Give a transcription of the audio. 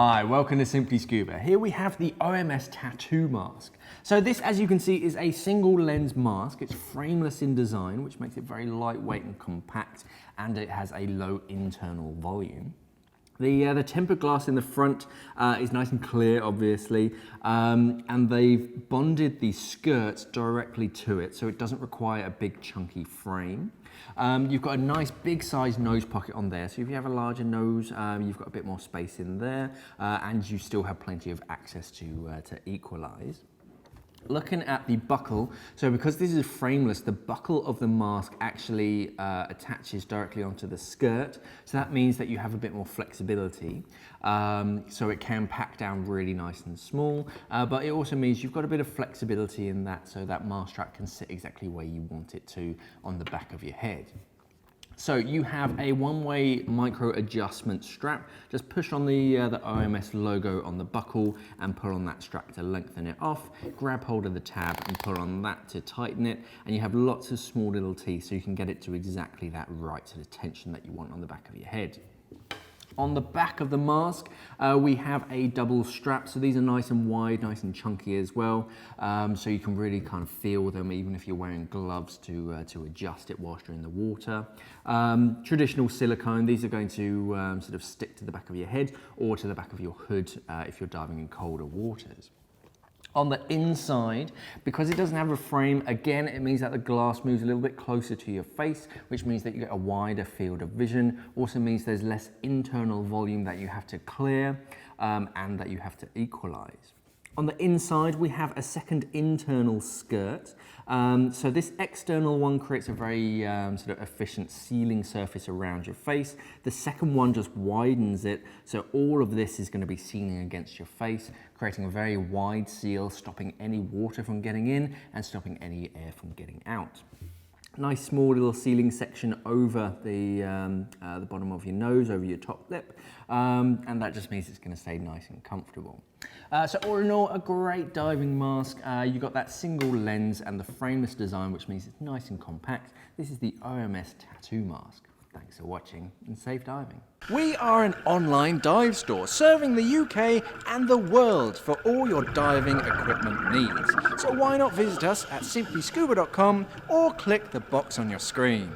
Hi, welcome to Simply Scuba. Here we have the OMS Tattoo Mask. So this, as you can see, is a single lens mask. It's frameless in design, which makes it very lightweight and compact, and it has a low internal volume. The tempered glass in the front is nice and clear, obviously, and they've bonded the skirts directly to it, so it doesn't require a big chunky frame. You've got a nice big size nose pocket on there, so if you have a larger nose, you've got a bit more space in there, and you still have plenty of access to equalize. Looking at the buckle, so because this is frameless, the buckle of the mask actually attaches directly onto the skirt, so that means that you have a bit more flexibility, so it can pack down really nice and small, but it also means you've got a bit of flexibility in that, so that mask strap can sit exactly where you want it to on the back of your head. So you have a one-way micro adjustment strap. Just push on the OMS logo on the buckle and pull on that strap to lengthen it off. Grab hold of the tab and pull on that to tighten it. And you have lots of small little teeth so you can get it to exactly that right sort of tension that you want on the back of your head. On the back of the mask, we have a double strap. So these are nice and wide, nice and chunky as well. So you can really kind of feel them even if you're wearing gloves to adjust it whilst you're in the water. Traditional silicone, these are going to sort of stick to the back of your head or to the back of your hood if you're diving in colder waters. On the inside, because it doesn't have a frame, again, it means that the glass moves a little bit closer to your face, which means that you get a wider field of vision. Also means there's less internal volume that you have to clear and that you have to equalize. On the inside, we have a second internal skirt. So this external one creates a very sort of efficient sealing surface around your face. The second one just widens it, so all of this is going to be sealing against your face, creating a very wide seal, stopping any water from getting in and stopping any air from getting out. Nice small little sealing section over the bottom of your nose, over your top lip, and that just means it's going to stay nice and comfortable. So all in all, a great diving mask. You've got that single lens and the frameless design, which means it's nice and compact. This is the OMS Tattoo Mask. Thanks for watching and safe diving. We are an online dive store serving the UK and the world for all your diving equipment needs. So why not visit us at simplyscuba.com or click the box on your screen.